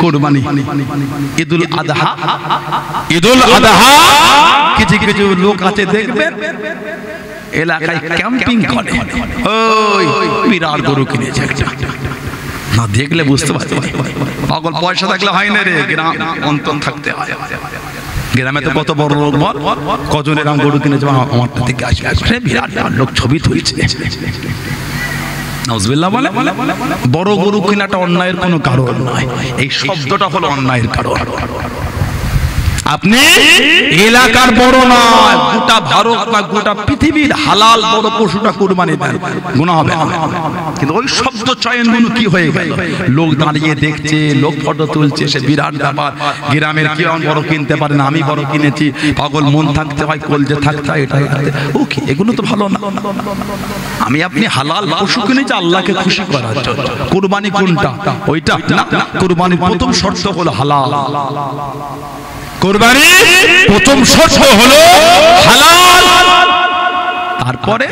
কুরবানি, ঈদুল আযহা। কিছু কিছু লোক আছে দেখবেন এলাকায় ক্যাম্পিং করে, ওই বিরাট গরু কিনেছে একটা, না দেখলে বুঝতে পারছি পাগল, পয়সা থাকলে হয় না রে, গ্রাম অন্তর থাকতে হয়। গ্রামে তো কত বড় লোক, কজন এরকম গরু কিনেছে, আমারটা থেকে আসবে বিরাট লোক ছবি তুলছে। নাউজুবিল্লাহ বলে। বড় গরু কেনাটা অন্যায়ের কোনো কারণ নয়, এই শব্দটা হলো অন্যায়ের কারণ। আপনি এলাকার বড় নয়, গোটা ভারত বা গোটা পৃথিবীর হালাল বড় পশুটা কুরবানি দেন, গুনাহ হবে না। কিন্তু ওই শব্দ চয়নগুলো কি হয়ে গেল, লোক দাঁড়িয়ে দেখছে, লোক ফটো তুলছে, সে বিরাট ব্যাপার। গ্রামের কেউ বড় কিনতে পারে না, আমি বড় কিনেছি, পাগল মন থাকতে হয়, কলজে থাকতে হয়, এটা ওকে, এগুলো তো ভালো না। আমি আপনি হালাল পশু কিনেছি আল্লাহকে খুশি করার জন্য। কুরবানি কোনটা? ওইটা না, কুরবানির প্রথম শর্ত হলো হালাল। কুরবানি প্রথম শর্ত হলো হালাল, তারপরে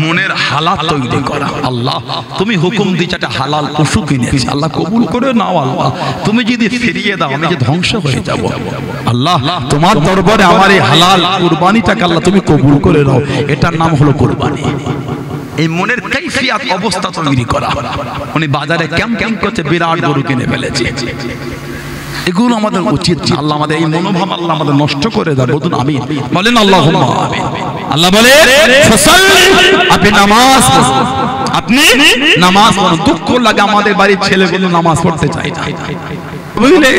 মনের হালাত তৈরি করা। আল্লাহ তুমি হুকুম দিয়েছ একটা হালাল পশু কিনেছি, আল্লাহ কবুল করে নাও। আল্লাহ তুমি যদি ফিরিয়ে দাও আমি যে ধ্বংস হয়ে যাব, আল্লাহ তোমার দরবারে আমার এই হালাল কুরবানিটাকে আল্লাহ তুমি কবুল করে নাও। এটার নাম হলো কুরবানি। এই মনের কাইফিয়াত অবস্থা তৈরি করা। উনি বাজারে ক্যাম্পিং করতে বিরাট গরু কিনে ফেলেছে, এগুলো আমাদের উচিত। আল্লাহ আমাদের এই মনোভাব আল্লাহ আমাদের নষ্ট করে দেয়। বলুন আমিন, বলেন আল্লাহুম্মা আমিন। আল্লাহ বলে ফাসাল্লি, আপনি নামাজ পড়ুন, আপনি নামাজ পড়ুন। দুঃখ লাগে আমাদের বাড়ির ছেলেগুলো নামাজ পড়তে চায় না, বুঝলে?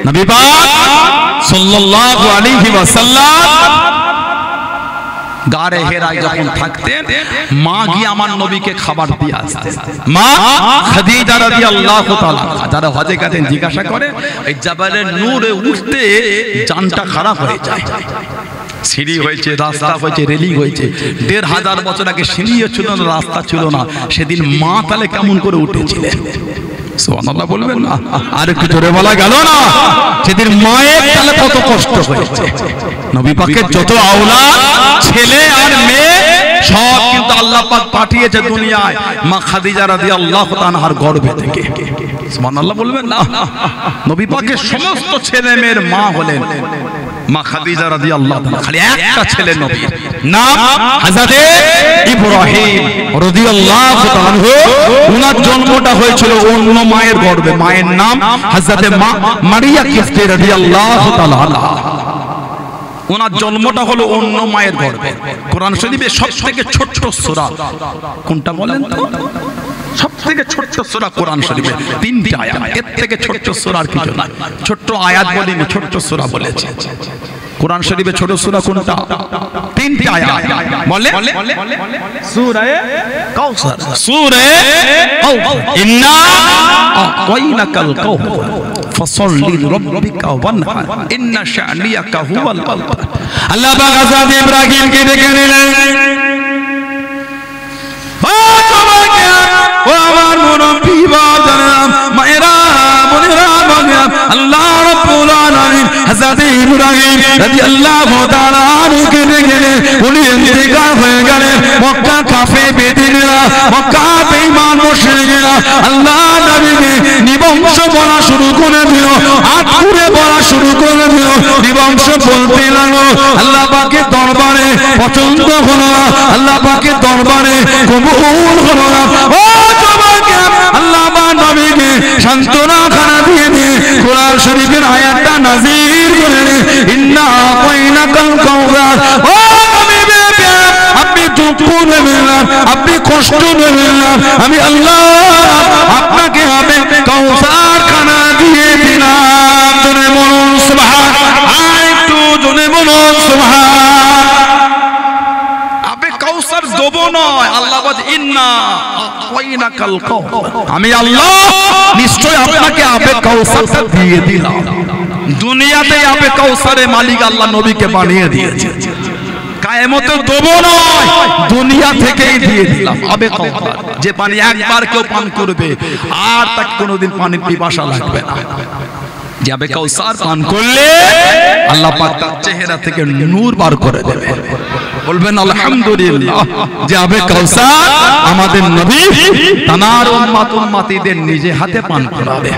নবী পাক সাল্লাল্লাহু আলাইহি ওয়াসাল্লাম গারে হেরায় যখন থাকতেন, মা গিয়ে আমার নবীকে খাবার দিয়ে আসতেন। মা খাদিজা রাদিয়াল্লাহু তাআলা, যারা হজে গেছেন জিজ্ঞাসা করে, এই জাবালের নূরে উঠতে জানটা খারাপ হয়ে যায়। সিঁড়ি হয়েছে, রাস্তা হয়েছে, রেলিং হয়েছে, ১৫০০ বছর আগে সিঁড়িও ছিল না, রাস্তা ছিল না, সেদিন মা তাহলে কেমন করে উঠেছিলেন? সুবহানাল্লাহ বলবেন না? আর একটু জোরে বলা গেল না? সেদিন মায়ের তাহলে কত কষ্ট হয়েছে। নবী পাকের যত আওলাদ ছেলে আর মেয়ে সব কিন্তু আল্লাহ পাক পাঠিয়েছে দুনিয়ায় মা খাদিজা রাদিয়াল্লাহু তাআলার গর্ভে থেকে। সুবহানাল্লাহ বলবেন না? নবী পাকের সমস্ত ছেলে মেয়ের মা হলেন মা খাদিজা রাদিয়াল্লাহু তাআলা। খালি একটা ছেলে নবীর নাম হযরতে ইব্রাহিম রাদিয়াল্লাহু তাআলা। ওনার জন্মটা হয়েছিল অন্য মায়ের গর্ভে, মায়ের নাম হযরতে মারিয়া কিস্তি রাদিয়াল্লাহু তাআলা। ওনার জন্মটা হলো অন্য মায়ের গর্ভে। কোরআন শরীফে সবথেকে ছোট্ট সূরা কোনটা বলেন তো? সবথেকে ছোট্ট সূরা কোরআন শরীফে ৩টি আয়াত, এর থেকে ছোট্ট সূরা আর কিছু না। ছোট্ট আয়াত বলিনি, ছোট্ট সূরা বলেছে। কোরআন শরীফে ছোট সূরা কোনটা? 3টি আয়াত বলে সূরা কাউসার, সূরা কাউসার। ইন্না আতাইনাকাল কাউসার ফাসাল্লি লিরাব্বিকা ওয়ানহার ইন্না শানিয়াকা হুয়াল আবতার। আল্লাহ পাক হযরত ইব্রাহিমকে ডেকে নিলেন, ও আমার মুরব্বি বাজারা, মায়েরা বোনেরা, আল্লাহ রাব্বুল আলামিন হযরত ইব্রাহিম রাদিয়াল্লাহু তাআলা আনহুকে ডেকে নিলেন। উনি ইন্তেকাল হয়ে গেলেন। মক্কা কাফে বেদিনেরা, মক্কা বেঈমান মুশরিকরা আল্লাহ নবীকে নিবংশ বলা শুরু করে দিল, হাত পুড়ে বলা শুরু করে দিল, নিবংশ বলতে লাগলো। আল্লাহ পাকের দরবারে পছন্দ হলো না, আল্লাহ পাকের দরবারে কবুল হলো না। ও তোমাকে আল্লাহ নবীকে সান্ত্বনা খানা দিয়ে দিয়ে কোরআন শরীফের আয়াতটা নাযিল করে, ইন্না আতাইনাকাল কাউসার। ও নবী, আপনি দুঃখ নেবেন না, আপনি কষ্ট নেবেন না, আমি আল্লাহ আপনাকে হবে কাউসার খানা দিয়ে দিলাম। জোরে বলুন সুবহানাল্লাহ, একটু জোরে বলুন সুবহানাল্লাহ। আপনি কাউসার দেব নয়, আল্লাহ বলে ইন্না আতাইনাকাল কাউসার, আমি আল্লাহ নিশ্চয় আপনাকে আবে কাউসারটা দিয়ে দিলাম। দুনিয়াতে আবে কাউসারের মালিক আল্লাহ নবীকে বানিয়ে দিয়েছে। কায়ামতে দেব নয়, দুনিয়া থেকেই দিয়ে দিলাম আবে কাউসার। যে পানি একবার কেউ পান করবে আর তাকে কোনোদিন পানির পিপাসা লাগবে না। যে আবে কাউসার পান করলে আল্লাহ পাক তার চেহারা থেকে নূর বার করে দেবে। বলবেন আলহামদুলিল্লাহ, যে আবে কাউসার আমাদের নবী তানার উম্মত উম্মতিদের নিজে হাতে পান করাবে।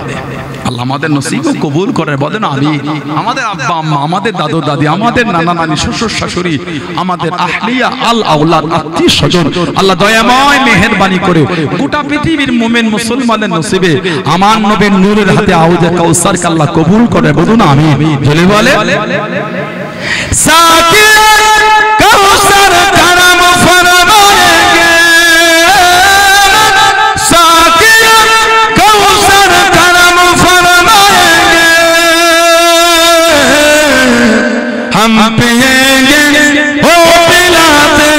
আল্লাহ আমাদের নসিব কবুল করে, বলেন আমিন। আমাদের আব্বা আম্মা, আমাদের দাদু দাদি, আমাদের নানা নানি, শ্বশুর শাশুড়ি, আমাদের আহলিয়া আল আওলাদ, আত্মীয় স্বজন, আল্লাহ দয়াময় মেহেরবানি করে গোটা পৃথিবীর মুমিন মুসলমানের নসিবে আমার নবীর নূরের হাতে আউজে কাউসার কে আল্লাহ কবুল করে, বলুন আমিন। জলে বলে সাকিয়া কাউসার কারাম ফরমায়েঙ্গে, সাকিয়া কাউসার কারাম ফরমায়েঙ্গে, हम पिएंगे वो पिलाते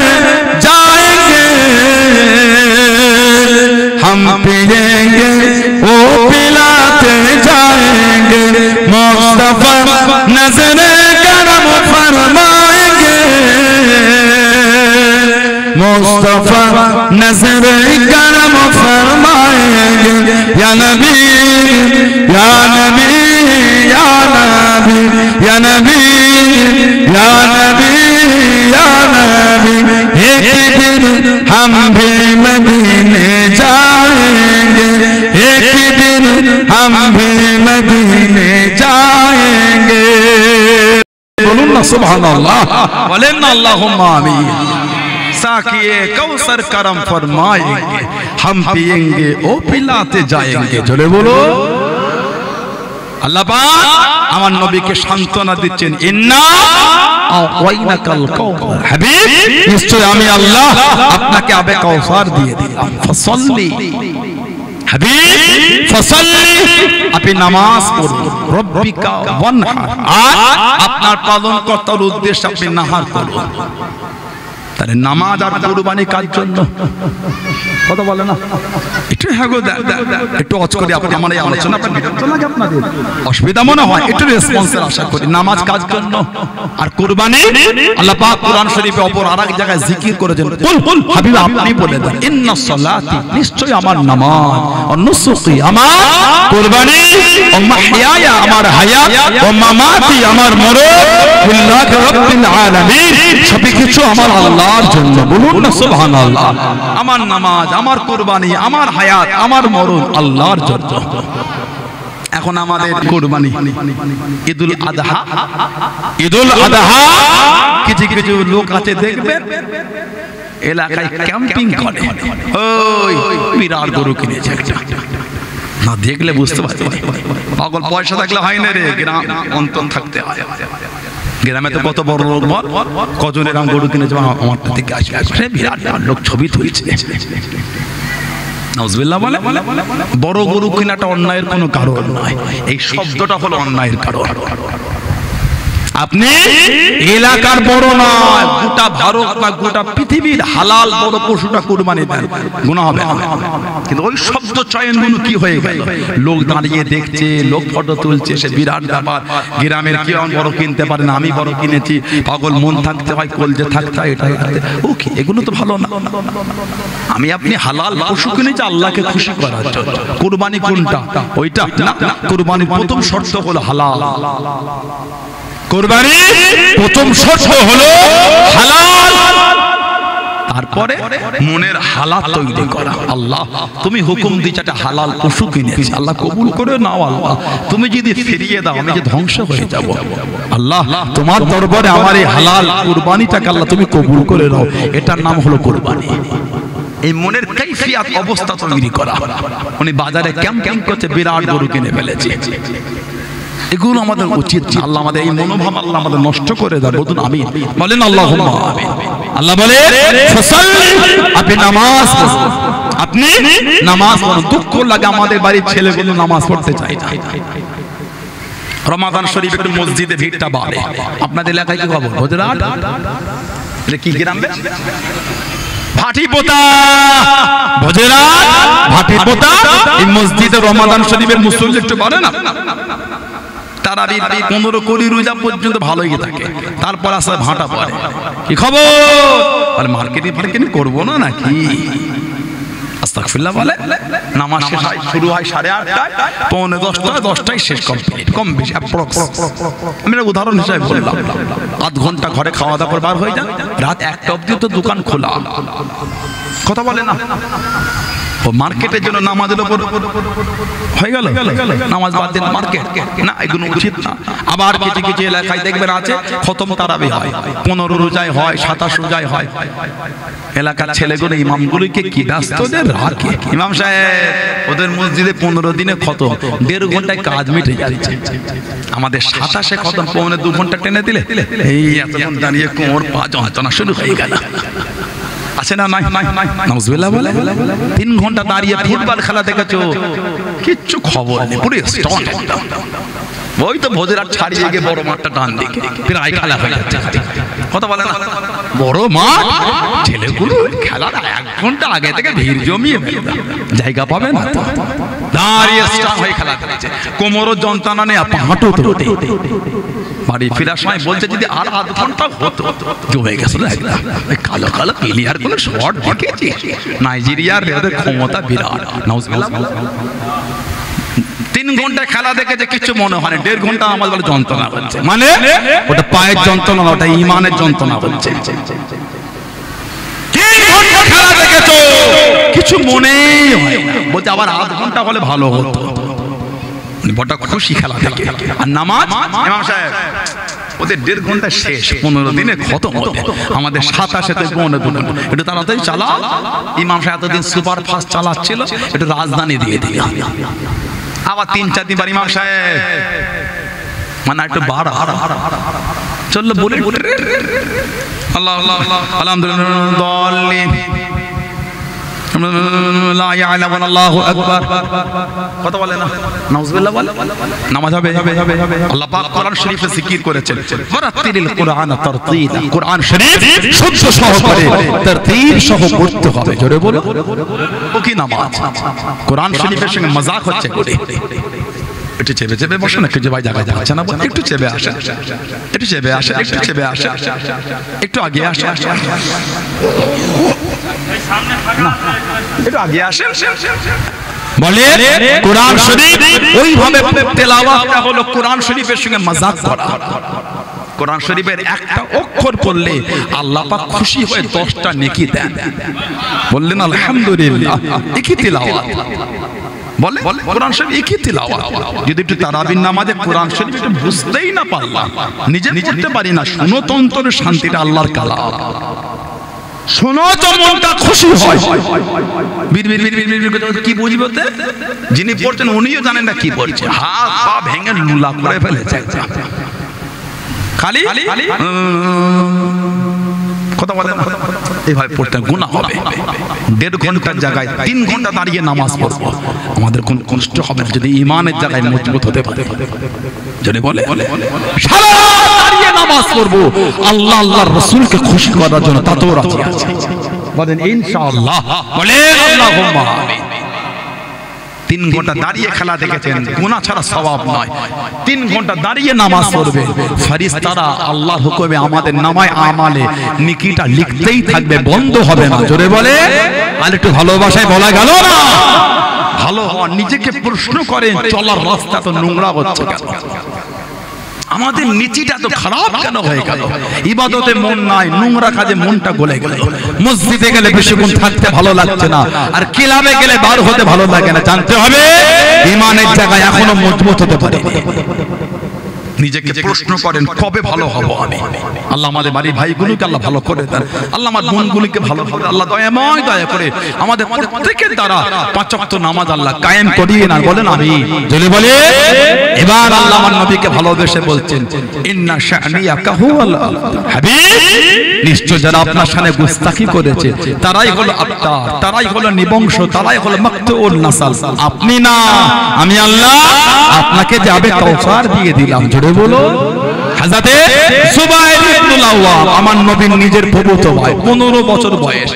जाएंगे, हम पिएंगे वो पिलाते जाएंगे, मुस्तफा नजरे करम फरमाएंगे, मुस्तफा नजरे करम फरमाएंगे, या नबी या नबी या नबी या नबी या नबी या नबी, एक दिन हम भी मदीने जाएंगे, एक दिन हम भी मदीने जाएंगे, बोलूं ना सुभानअल्लाह, बोलें ना अल्लाहुम्मा आमीन। साकिए कौसर करम फरमाएंगे, हम पिएंगे ओ पिलाते जाएंगे, जोरे बोलो। আল্লাহ পাক আমার নবীকে সান্তনা দিচ্ছেন, ইন্না আওয়াইনাকাল কাউসার, হাবিব নিশ্চয় আমি আল্লাহ আপনাকে আবে কাউসার দিয়ে দিলাম, ফাসাল্লি হাবিব ফাসাল্লি, আপনি নামাজ পড়ুন, রব্বিকা ওয়ানহার, আর আপনার পালনকর্তার উদ্দেশ্যে আপনি নাহার করুন। তাহলে নামাজ আর কুরবানি কার জন্য? কথা বলে না একটু, হ্যাঁ গো একটু অজ করে আপনি আমার এই আলোচনা আপনাদের অসুবিধা মনে হয়, একটু রেসপন্সের আশা করি। নামাজ কার জন্য আর কুরবানি? আল্লাহ পাক কুরআন শরীফে অপর আরেক জায়গায় জিকির করেছেন, কুল হাবিব আপনি বলে দেন, ইন্নাস সালাতি, নিশ্চয় আমার নামাজ, ও নুসুকি আমার কুরবানি, ও মাহইয়া আমার হায়াত, ও মামাতি আমার মরণ, লিল্লাহি রাব্বিল আলামিন, সবই কিছু আমার আল্লাহর জন্য, বলুন না সুবহানাল্লাহ। আমার নামাজ, আমার কুরবানি, আমার হায়াত, আমার মরণ আল্লাহর জন্য। এখন আমাদের কুরবানি ঈদুল আযহা, ঈদুল আযহা কিছু কিছু লোক আছে দেখবেন এলাকায় ক্যাম্পিং করে, ওই বিরাট গরু কিনেছে একটা, না দেখলে বুঝতে পারছি পাগল, পয়সা থাকলে হয় না রে, গ্রাম অন্তর থাকতে হয়। গ্রামে তো কত বড় লোক, কজন এরকম গরু কিনেছে, আমার থেকে আসবে বিরাট লোক ছবি তুলছে, নাউজুবিল্লাহ বলে। বড় গরু কেনাটা অন্যায়ের কোনো কারণ নয়, এই শব্দটা হলো অন্যায়ের কারণ। আপনি এলাকার বড় নয়, গোটা ভারত বা গোটা পৃথিবীর হালাল বড় পশুটা কুরবানি দেন, গুনাহ হবে না। কিন্তু ওই শব্দ চয়নগুলো কি হয়ে গেল, লোক দাঁড়িয়ে দেখছে, লোক ফটো তুলছে, সে বিরাট ব্যাপার। গ্রামের কি বড় কিনতে পারে না, আমি বড় কিনেছি, পাগল মন থাকতে হয়, কলজে থাকতে হয়, এটা ওকে, এগুলো তো ভালো না। আমি আপনি হালাল পশু কিনেছি আল্লাহকে খুশি করার জন্য। কুরবানি কোনটা? ওইটা না, কুরবানির প্রথম শর্ত হলো হালাল। কুরবানি প্রথম শর্ত হলো হালাল, তারপরে মনের হালাত তৈরি করা। আল্লাহ তুমি হুকুম দিয়েছো একটা হালাল পশু কিনেছি, আল্লাহ কবুল করে নাও, আল্লাহ তুমি যদি ফিরিয়ে দাও আমি যে ধ্বংস হয়ে যাব, আল্লাহ তোমার দরবারে আমার এই হালাল কুরবানিটাকে আল্লাহ তুমি কবুল করে নাও, এটার নাম হলো কুরবানি। এই মনের কাইফিয়াত অবস্থা তৈরি করা। উনি বাজারে ক্যাম্পিং করতে বিরাট গরু কিনে ফেলেছে, এগুলো আমাদের উচিত। আল্লাহ আমাদের এই মনোভাব আল্লাহ আমাদের নষ্ট করে দেয়, বলুন আমিন, বলেন আল্লাহুম্মা আমিন। আল্লাহ বলে ফাসাল্লি, আপনি নামাজ পড়ুন, আপনি নামাজ পড়ুন। দুঃখ লাগে আমাদের বাড়ির ছেলেগুলো নামাজ পড়তে চায় না। রমাদান শরীফ একটু মসজিদে ভিড়টা বাড়ে। আপনাদের এলাকায় কি খবর? গুজরাট এটা কি গ্রাম? ভাটিপোতা, গুজরাট ভাটিপোতা। এই মসজিদে রমাদান শরীফের মুসল্লি একটু বাড়ে না, তারাবি 15 কোটি রোজা পর্যন্ত ভালোই থাকে, তারপর আসলে ভাটা পড়ে। কি খবর? বলে মার্কেটিং করবো না নাকি? আস্তাগফিরুল্লাহ বলে। নামাজ শুরু হয় 8:30টায়, 9:45, 10টায় শেষ, কমপ্লিট, কম বেশি অ্যাপ্রক্স। আমি একটা উদাহরণ হিসেবে বললাম। আধ ঘন্টা ঘরে খাওয়া দাওয়া করে বার হয়ে যান, রাত 1টা অবধি তো দোকান খোলা। কথা বলে না, মার্কেটের জন্য নামাজের উপর হয়ে গেল, নামাজ বাদ দিন মার্কেট না, এগুলো উচিত না। আবার কিছু কিছু এলাকায় দেখবেন আছে খতম তারাবি হয়, 15 রোজায় হয়, 27 রোজায় হয়। এলাকার ছেলেগুলো ইমামগুলোকে কি ব্যস্ত রাখে, ইমাম সাহেব ওদের মসজিদে 15 দিনে খতম, 1.5 ঘন্টায় কাজ মিটে যাচ্ছে। আমাদের 27-এ খতম 2 ঘন্টা টেনে দিলে এই এতক্ষণ দাঁড়িয়ে কোমর পা যন্ত্রণা শুরু হয়ে গেল। আছে না নাই? নাউজুবিল্লাহ বলে 3 ঘন্টা দাঁড়িয়ে ফুটবল খেলা দেখেছো, কিচ্ছু খবর নেই, পুরো স্টক। ওই তো ভোজের আর ছাড়িয়ে গিয়ে বড় মাঠটা টান দিকে প্রায় খেলা হয়ে যাচ্ছে। কথা বলে না, বড় মাঠ, ছেলেগুলো খেলার 1 ঘন্টা আগে থেকে ভিড় জমিয়ে জায়গা পাবে না, দাঁড়িয়ে স্টক হয়ে খেলা খেলছে, কোমরও যন্ত্রণা নেই, হাঁটু তোটে। বাড়ি ফেরার সময় বলছে যদি আর 1/2 ঘন্টা হতো, জমে গেছে কালো কালো প্লেয়ার গুলো শর্ট দেখেছি, নাইজেরিয়ার ওদের ক্ষমতা বিরাট। 3 ঘন্টা খেলা দেখেছে, কিছু মনে হয় না। 1.5 ঘন্টা আমার বলে যন্ত্রণা হচ্ছে, মানে ওটা পায়ের যন্ত্রণা, ওটা ইমানের যন্ত্রণা হচ্ছে। 3 ঘন্টা খেলা দেখেছো, কিছু মনেই হয় না, বলতে আবার 1/2 ঘন্টা হলে ভালো হতো। বড় খুশি খেলা দেখে। আর নামাজ ইমাম সাহেব ওদের 1.5 ঘন্টা শেষ, 15 দিনে খতম হবে। আমাদের 27-এ 15 দিন, একটু তাড়াতাড়ি চালা। ইমাম সাহেব এতদিন সুপার ফাস্ট চালাচ্ছিল, একটু রাজধানী দিয়ে দিল। আবার 3-4 দিন বার ইমাম সাহেব মানে একটু বাড়া চললো, বলে আল্লাহ আল্লাহ আলহামদুলিল্লাহ লা ইয়ালামু আল্লাহু আকবার। কথা বলে না, নাউজুবিল্লাহ বলে নামাজ হবে। আল্লাহ পাক কোরআন শরীফে জিকির করেছেন, ওয়ারাতিলিল কুরআন তারতিলা, কোরআন শরীফ শুদ্ধ সহকারে তারতিল সহ পড়তে হবে। জোরে বলো, ও কি নামাজ? কোরআন শরীফের সঙ্গে মজাক হচ্ছে করে। একটু চেপে চেপে বসে না, কিছু ভাই জায়গা যাচ্ছে না, একটু চেপে আসে, একটু চেপে আসে, একটু চেপে আসে, একটু আগে আসে, একটু আগে আসে। বলে কোরআন শরীফ ওইভাবে তেলাওয়াতটা হলো কোরআন শরীফের সঙ্গে মজাক করা। কোরআন শরীফের একটা অক্ষর পড়লে আল্লাহ পাক খুশি হয়ে 10টা নেকি দেন। বললেন আলহামদুলিল্লাহ, একই তেলাওয়াত। বলে কোরআন শরীফ একই তেলাওয়াত। যদি একটু তারাবির নামাজে কোরআন শরীফ একটু বুঝতেই না পারলাম, নিজে পড়তে পারি না, শুনো তো অন্তরের শান্তিটা আল্লাহর কালাম, শোনো তো মনটা খুশি হয়। কি বুঝবে? যিনি পড়ছেন উনিও জানেন না কি পড়ছে, হাত পা ভেঙে লুলা করে ফেলেছে খালি। কথা বলে না, এইভাবে পড়তে গুনাহ হবে। 1.5 ঘন্টার জায়গায় 3 ঘন্টা দাঁড়িয়ে নামাজ পড়বো, আমাদের কোনো কষ্ট হবে না যদি ইমানের জায়গায় মজবুত হতে পারে। যদি বলে সারা দাঁড়িয়ে নামাজ পড়বো আল্লাহ আল্লাহর রাসূলকে খুশি করার জন্য, তাতেও রাজি আছে। বলেন ইনশাআল্লাহ, বলেন আল্লাহুম্মা আমিন। 3 ঘন্টা দাঁড়িয়ে খেলা দেখেছেন, গুনাহ ছাড়া সওয়াব নয়। 3 ঘন্টা দাঁড়িয়ে নামাজ পড়বে, ফেরেশতারা আল্লাহর হুকুমে আমাদের নামায় আমালে নেকিটা লিখতেই থাকবে, বন্ধ হবে না। জোরে বলে, আর একটু ভালোবাসায় বলা গেল না। ভালো হওয়া, নিজেকে প্রশ্ন করেন চলার রাস্তা তো নোংরা হচ্ছে কেন, আমাদের নীতিটা তো খারাপ কেন হয়ে গেল, ইবাদতে মন নাই, নোংরা কাজে মনটা গলে গেল, মসজিদে গেলে বেশিক্ষণ থাকতে ভালো লাগছে না, আর ক্লাবে গেলে বার হতে ভালো লাগে না। জানতে হবে ইমানের জায়গায় এখনো মজবুত হতে পারে। নিজেকে প্রশ্ন করেন কবে ভালো হব আমি। আল্লাহ আমাদের বাড়ির ভাইগুলোকে আল্লাহ ভালো করে দেন, আল্লাহ আমার বোনগুলিকে ভালো করে, আল্লাহ দয়াময় দয়া করে আমাদের প্রত্যেকের দ্বারা 5 ওয়াক্ত নামাজ আল্লাহ কায়েম করিয়ে না। বলেন আমিন। যদি বলে এবার আল্লাহ আমার নবীকে ভালোবেসে বলছেন, ইন্না শানিয়াকা হুয়াল হাবিব, নিশ্চয় যারা আপনার সামনে গুস্তাখি করেছে তারাই হলো আত্তার, তারাই হলো নিবংশ, তারাই হলো মাকতুউল নাসাল। আপনি না, আমি আল্লাহ আপনাকে যাবে কাউসার দিয়ে দিলাম। জোরে বলো, হযরতে সুবাইর ইবনে আওয়াম আমার নবীর নিজের ফুফাতো ভাই, 15 বছর বয়স,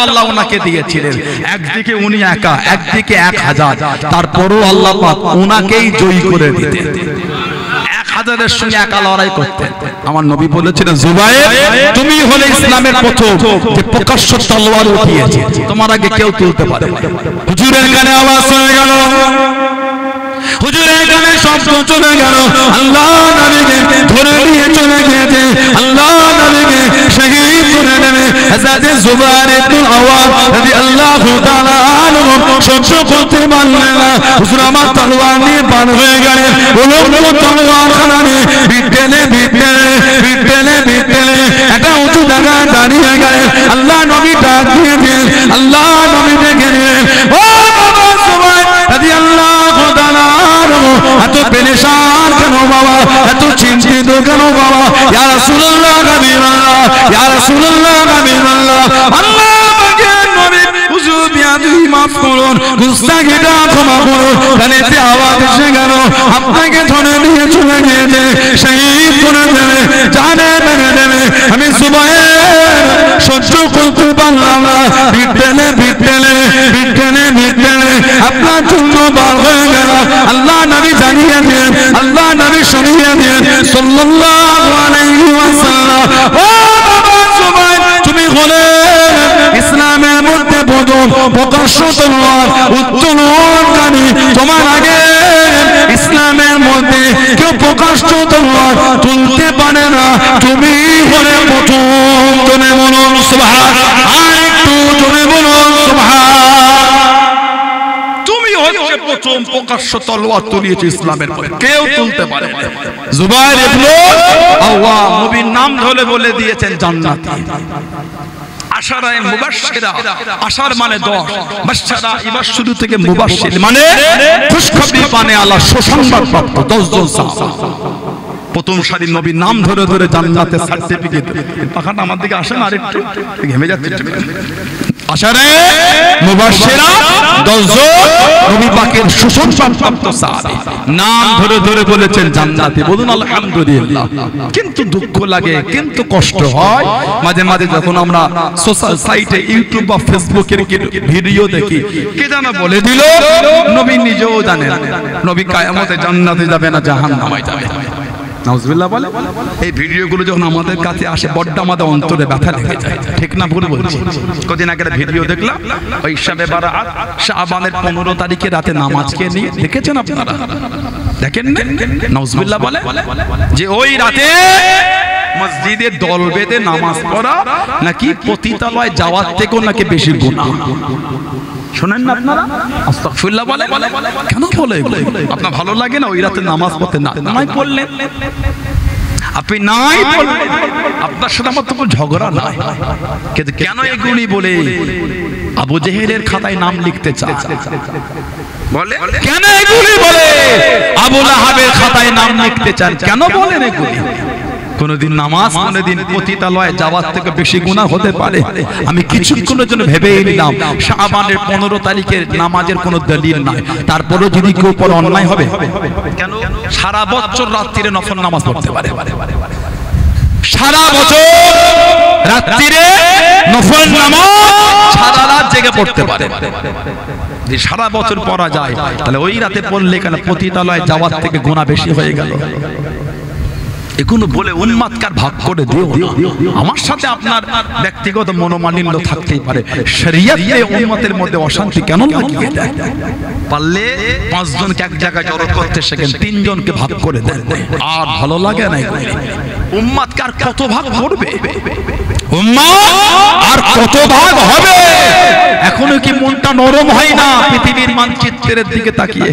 আল্লাহ ওনাকে দিয়েছিলেন। একদিকে উনি একা, একদিকে 1000, তারপরও আল্লাহ পাক ওনাকেই জয়ী করে দিতেন। 1000-এর সঙ্গে একা লড়াই করতেন। আমার নবী বলেছিলেন, জুবাইর তুমি হলে ইসলামের প্রথম যে প্রকাশ্য তলোয়ার উঠিয়েছে, তোমার আগে কেউ তুলতে পারে না। হুজুরের কানে আওয়াজ হয়ে গেল, হুজুরের গানে শব্দ চলে গেল, আল্লাহ নবীকে ধরে নিয়ে চলে গেছে, আল্লাহ নবীকে শহীদ করে দেবে, হযরত জুবাইর ইবনে আওয়াম রাদিয়াল্লাহু তাআলা আনহু সহ্য করতে পারলেন না। হুজুর আমার তলোয়ার নিয়ে পার হয়ে গেলেন। উলম্ব তলোয়ার খানা নিয়ে বিটেলে একটা উঁচু জায়গায় দাঁড়িয়ে গেলেন। আল্লাহ নবী ডাক দিয়ে দিলেন, আল্লাহ নবী ডেকে দিলেন, ও বাবা জুবাইর রাদিয়াল্লাহু তাআলা আনহু এত পেরেশান কেন বাবা, এত চিন্তিত কেন বাবা? ইয়া রাসূলুল্লাহ হাবিবাল্লাহ, ইয়া রাসূলুল্লাহ হাবিবাল্লাহ, আল্লাহ পাকের নবী হুজুর বিয়াদবি মাফ করুন, গুস্তাখিটা ক্ষমা করুন, কানেতে আওয়াজ এসে গেল, আপনাকে ধরে নিয়ে চলে গিয়েছে, শহীদ করে দেবে, জানে মেরে দেবে। আমি জুবাইর সহ্য করতে পারলাম না, বিটেলে আপনার জন্য বার হয়ে গেল। আল্লাহ নবী জানিয়ে দেন, আল্লাহ নবী শুনিয়ে দেন সাল্লাল্লাহু আলাইহি ওয়াসাল্লাম, ও বাবা জুবাইর তুমি হলে ইসলামের মধ্যে প্রথম প্রকাশ্য তলোয়ার উত্তোলনকারী, তোমার আগে ইসলামের মধ্যে কেউ প্রকাশ্য তলোয়ার তুলতে পারে না, তুমি হলে প্রথম। তুমি বলুন সুবহানাল্লাহ, আর একটু তুমি বলুন সুবহানাল্লাহ। তুমি হচ্ছে প্রথম প্রকাশ্য তলোয়ার তুলিয়েছে ইসলামের মধ্যে, কেউ তুলতে পারে না। জুবাইর ইবনে আওয়াম নবীর নাম ধরে বলে দিয়েছেন জান্নাতি। আশারায়ে মুবাশশিরা, আশার মানে 10, বাশশারা এবার শুরু থেকে মুবাশশির মানে খুশখবরি পানে আলা সুসংবাদ প্রাপ্ত 10 জন সাহাবা। প্রথম সারি নবীর নাম ধরে ধরে জান্নাতের সার্টিফিকেট। পাখাটা আমার দিকে আসে না, আরেকটু ঘেমে যাচ্ছে। আশারায়ে মুবাশশিরা 10 জন নবী পাকের সুসংবাদ প্রাপ্ত সাহাবী, নাম ধরে ধরে বলেছেন জান্নাতি। বলুন আলহামদুলিল্লাহ। কিন্তু দুঃখ লাগে, কিন্তু কষ্ট হয় মাঝে মাঝে যখন আমরা সোশ্যাল সাইটে ইউটিউব বা ফেসবুকের ভিডিও দেখি, কে যেন বলে দিল, নবী নিজেও জানেন নবী কিয়ামতে জান্নাতে যাবে না জাহান্নামে যাবে। নাউজুবিল্লাহ বলে। এই ভিডিওগুলো যখন আমাদের কাছে আসে বড্ড আমাদের অন্তরে ব্যথা লেগে যায়, ঠিক না ভুল বলছি? কদিন আগে ভিডিও দেখলাম, ওই শাবে বারাত শাবানের 15 তারিখে রাতে নামাজকে নিয়ে, দেখেছেন আপনারা? দেখেন না? নাউজুবিল্লাহ বলে যে ওই রাতে মসজিদে দল বেঁধে নামাজ পড়া নাকি পতিতালয় যাওয়ার থেকেও নাকি বেশি গুনাহ। শুনেন না আপনারা? আস্তাগফিরুল্লাহ বলে। কেন বলে এগুলো? আপনার ভালো লাগে না ওই রাতে নামাজ পড়তে? না নাই পড়লেন, আপনি নাই পড়লেন, আপনার সাথে আমার তো কোনো ঝগড়া নাই, কিন্তু কেন এগুলি বলে আবু জেহেলের খাতায় নাম লিখতে চায়? বলে কেন এগুলি বলে আবু লাহাবের খাতায় নাম লিখতে চান? কেন বলেন এগুলি? কোনদিন নামাজ কোনদিন পতিতালয়ে যাওয়ার থেকে বেশি গুনাহ হতে পারে? আমি কিছুক্ষণের জন্য ভেবেই নিলাম শাবানের 15 তারিখের নামাজের কোনো দলিল নাই, তারপরেও যদি কেউ পড়ে অন্যায় হবে কেন? সারা বছর রাত্রিরে নফল নামাজ পড়তে পারে, সারা বছর রাত্রিরে নফল নামাজ সারা রাত জেগে পড়তে পারে। যে সারা বছর পড়া যায়, তাহলে ওই রাতে পড়লে কেন পতিতালয়ে যাওয়ার থেকে গুনাহ বেশি হয়ে গেল? এগুলো বলে উন্মাদকার ভাগ করে দিও। আমার সাথে আপনার ব্যক্তিগত মনোমালিন্য থাকতেই পারে, শরীয়তে উম্মতের মধ্যে অশান্তি কেন লাগিয়ে দেয়? পারলে 5 জনকে এক জায়গায় জড়ো করতে শেখেন, 3 জনকে ভাগ করে দেন, আর ভালো লাগে না। উম্মাদকার কত ভাগ করবে? উম্মাত আর কত ভাগ হবে? এখনো কি মনটা নরম হয় না পৃথিবীর মানচিত্রের দিকে তাকিয়ে?